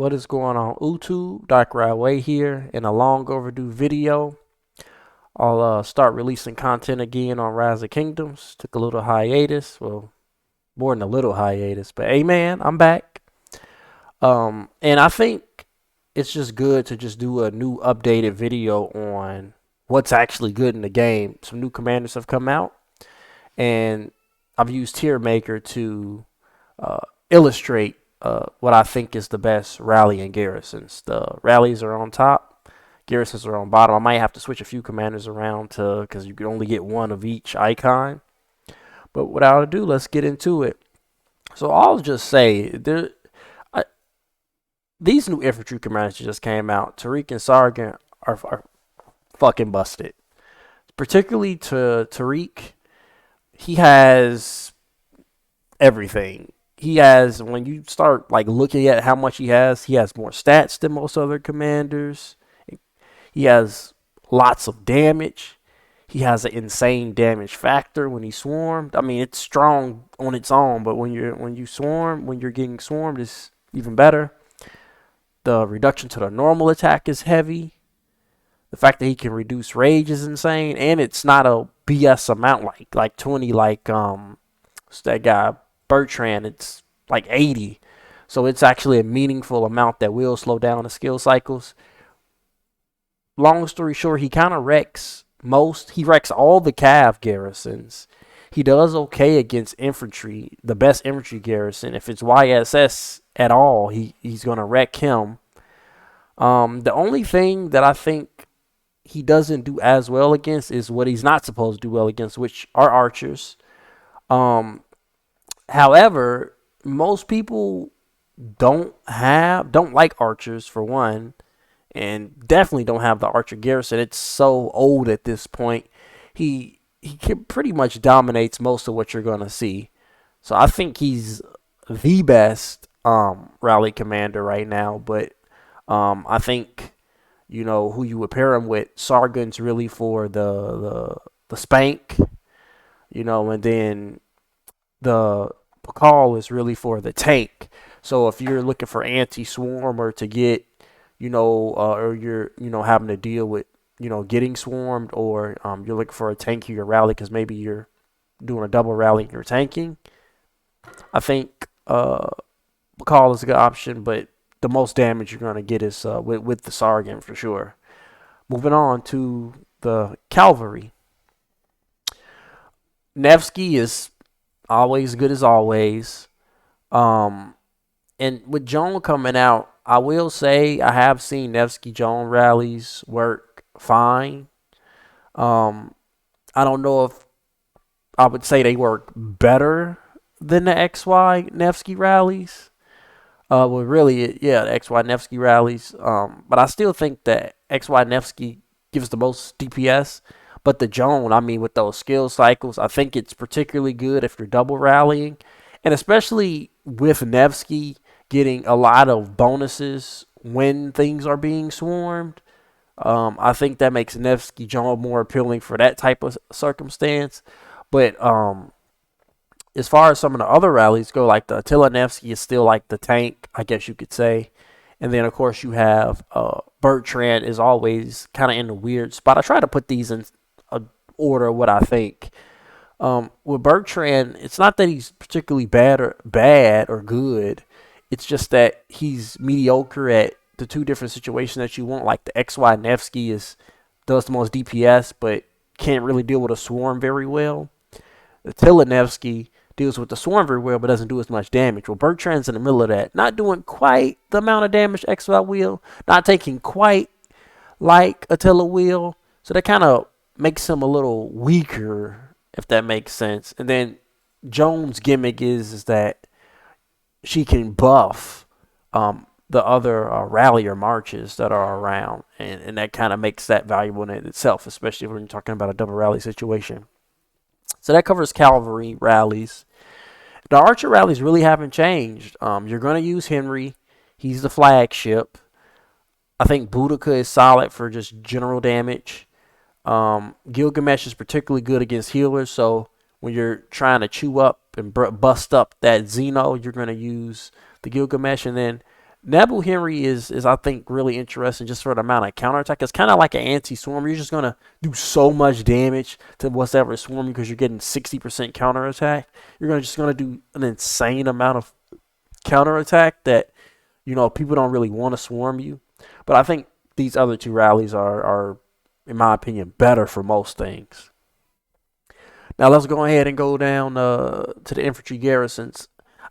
What is going on, YouTube? Dr. Way here in a long overdue video. I'll start releasing content again on Rise of Kingdoms. Took a little hiatus. Well, more than a little hiatus. But hey, man, I'm back. And I think it's just good to just do a new updated video on what's actually good in the game. Some new commanders have come out. And I've used Tier Maker to illustrate what I think is the best rally and garrisons. The rallies are on top, garrisons are on bottom. I might have to switch a few commanders around to because you can only get one of each icon. But without ado, let's get into it. So I'll just say these new infantry commanders that just came out, Tariq and Sargon, are fucking busted. Particularly to Tariq, he has everything. He has, when you start like looking at how much he has more stats than most other commanders. He has lots of damage. He has an insane damage factor when he swarmed. I mean, it's strong on its own, but when you're getting swarmed, it's even better. The reduction to the normal attack is heavy. The fact that he can reduce rage is insane, and it's not a BS amount like 20 what's that guy Bertrand. It's like 80, so it's actually a meaningful amount that will slow down the skill cycles. Long story short, he kind of wrecks he wrecks all the Cav garrisons. He does okay against infantry, the best infantry garrison. If it's YSS at all, he's gonna wreck him. The only thing that I think he doesn't do as well against is what he's not supposed to do well against, which are archers. However, most people don't like archers for one, and definitely don't have the archer garrison. It's so old at this point. He pretty much dominates most of what you're gonna see. So I think he's the best rally commander right now. But I think who you would pair him with. Sargon's really for the spank, and then the Pakal is really for the tank. So if you're looking for anti-swarm or to get, or you're, having to deal with, getting swarmed, or you're looking for a tankier rally because maybe you're doing a double rally and you're tanking, I think Pakal is a good option, but the most damage you're going to get is with the Sargon for sure. Moving on to the Cavalry. Nevsky is always good as always. And with Joan coming out, I will say I have seen Nevsky Joan rallies work fine. I don't know if I would say they work better than the XY Nevsky rallies. Well, really, yeah, the XY Nevsky rallies. But I still think that XY Nevsky gives the most DPS. But the Joan, I mean, with those skill cycles, I think it's particularly good if you're double rallying. And especially with Nevsky getting a lot of bonuses when things are being swarmed. I think that makes Nevsky Joan more appealing for that type of circumstance. But as far as some of the other rallies go, like the Attila Nevsky is still like the tank, I guess you could say. And then, of course, you have Bertrand is always kind of in a weird spot. I try to put these in order of what I think. With Bertrand, it's not that he's particularly bad or good. It's just that he's mediocre at the two different situations that you want. Like the XY Nevsky does the most DPS, but can't really deal with a swarm very well. The Attila Nevsky deals with the swarm very well, but doesn't do as much damage. Well, Bertrand's in the middle of that, not doing quite the amount of damage XY will, not taking quite like Attila will. So that kind of makes him a little weaker, if that makes sense. And then Joan's gimmick is that she can buff the other rally or marches that are around, and that kind of makes that valuable in itself, especially when you're talking about a double rally situation. So that covers cavalry rallies. The archer rallies really haven't changed. You're going to use Henry. He's the flagship. I think Boudica is solid for just general damage. Gilgamesh is particularly good against healers, so when you're trying to chew up and bust up that Xeno, you're going to use the Gilgamesh. And then Nebu Henry is I think really interesting just for the amount of counterattack. It's kind of like an anti-swarm. You're just gonna do so much damage to whatever swarm because you're getting 60% counterattack. You're gonna do an insane amount of counterattack that people don't really want to swarm you. But I think these other two rallies are in my opinion better for most things. Now let's go ahead and go down to the infantry garrisons.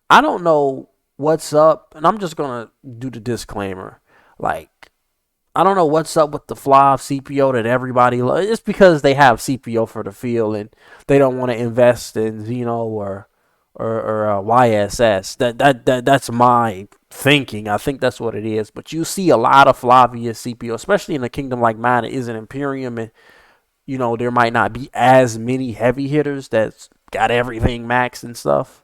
I don't know what's up, and I'm just gonna do the disclaimer. Like, I don't know what's up with the Flav CPO that everybody loves. It's because they have CPO for the field and they don't want to invest in Xeno or YSS. That's my thinking. I think that's what it is. But you see a lot of Flavia CPO, especially in a kingdom like mine. It is an Imperium, and there might not be as many heavy hitters that's got everything maxed and stuff.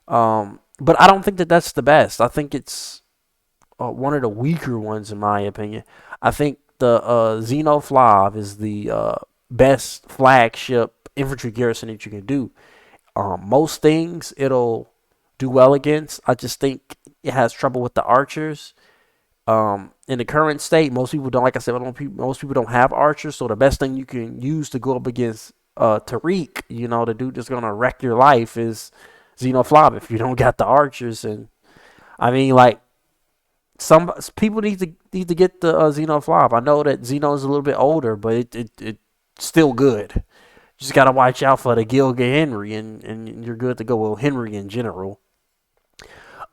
But I don't think that that's the best. I think it's one of the weaker ones in my opinion. I think the Xeno Flav is the best flagship infantry garrison that you can do. Most things it'll do well against. I just think it has trouble with the archers. In the current state, most people don't, like I said, most people don't have archers. So the best thing you can use to go up against Tariq, the dude that's gonna wreck your life, is Xenoflob if you don't got the archers. And I mean, like, some people need to get the Xenoflob. I know that Xeno is a little bit older, but it's still good. Just gotta watch out for the Gilga Henry, and you're good to go. Well, Henry in general.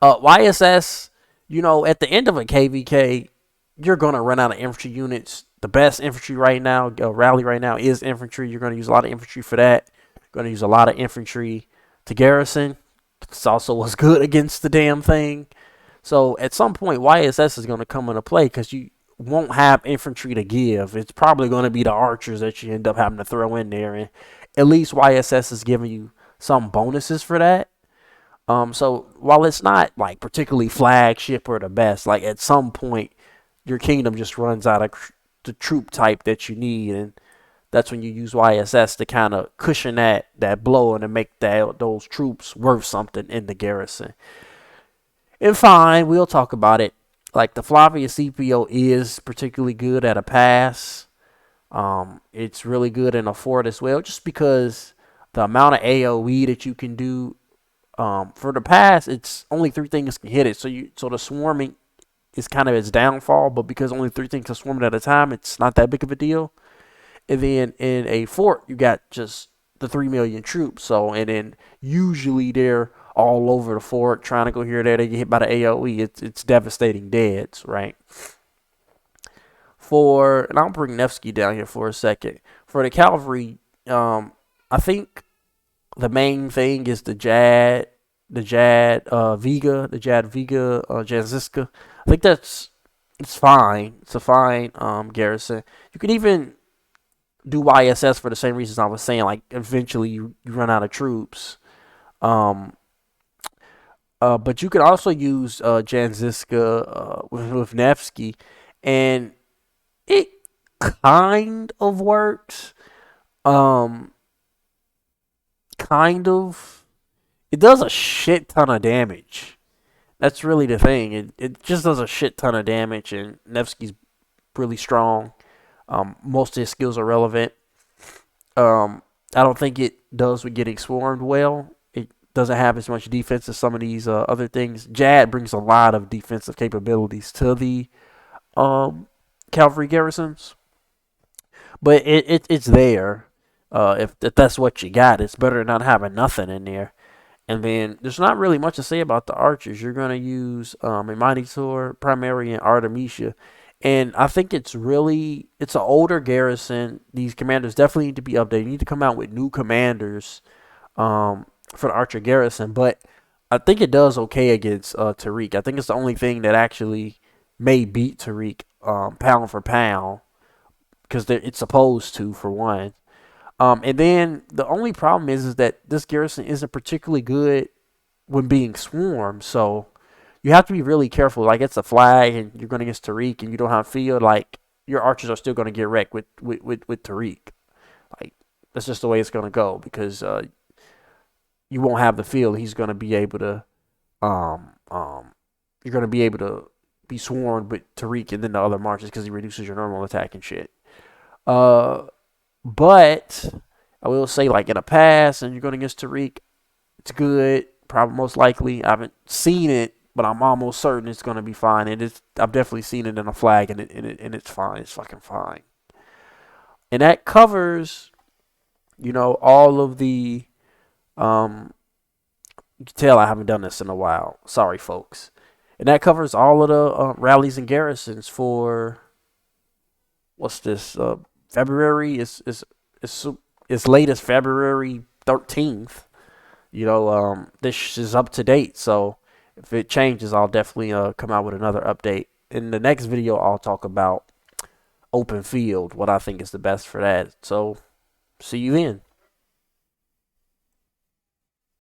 YSS, at the end of a KVK, you're gonna run out of infantry units. The best infantry right now, rally right now, is infantry. You're gonna use a lot of infantry for that. You're gonna use a lot of infantry to garrison. It's also what's good against the damn thing. So at some point, YSS is gonna come into play because you won't have infantry to give. It's probably going to be the archers that you end up having to throw in there, and at least YSS is giving you some bonuses for that. So while it's not like particularly flagship or the best, like at some point your kingdom just runs out of the troop type that you need, and that's when you use YSS to kind of cushion that blow and to make those troops worth something in the garrison. And fine, we'll talk about it. Like, the Flavia CPO is particularly good at a pass. It's really good in a fort as well, just because the amount of AOE that you can do. For the pass, it's only 3 things can hit it. So the swarming is kind of its downfall, but because only 3 things are swarming at a time, it's not that big of a deal. And then in a fort, you got just the 3 million troops. And then usually they're all over the fort trying to go here or there. They get hit by the AOE. It's devastating deads, right? And I'll bring Nevsky down here for a second. For the cavalry, I think the main thing is the Jad Vega, Janziska. I think it's fine. It's a fine garrison. You can even do YSS for the same reasons I was saying. Like, eventually you run out of troops. But you can also use Janziska with Nevsky, and it kind of works. Kind of. It does a shit ton of damage. That's really the thing. It just does a shit ton of damage, and Nevsky's really strong. Most of his skills are relevant. I don't think it does with getting swarmed well. It doesn't have as much defense as some of these other things. Jad brings a lot of defensive capabilities to the cavalry garrisons, but it's there. If that's what you got, it's better than not having nothing in there. And then there's not really much to say about the archers. You're going to use a Mighty Sword, Primary, and Artemisia. And I think it's an older garrison. These commanders definitely need to be updated. You need to come out with new commanders for the Archer Garrison. But I think it does okay against Tariq. I think it's the only thing that actually may beat Tariq pound for pound, because it's supposed to, for one. And then the only problem is that this garrison isn't particularly good when being swarmed. So you have to be really careful. Like, it's a flag and you're going against Tariq and you don't have field. Like, your archers are still going to get wrecked with Tariq. Like, that's just the way it's going to go, because you won't have the field. He's going to be able to you're going to be able to be sworn with Tariq and then the other marches because he reduces your normal attack and shit. Uh, but I will say, like in a pass, and you're going against Tariq, it's good. Probably most likely. I haven't seen it, but I'm almost certain it's going to be fine. I've definitely seen it in a flag, and it's fine. It's fucking fine. And that covers, all of the. You can tell I haven't done this in a while. Sorry, folks. And that covers all of the rallies and garrisons for what's this? February is late as February 13th. This is up to date. So if it changes, I'll definitely come out with another update. In the next video, I'll talk about open field, what I think is the best for that. So see you then.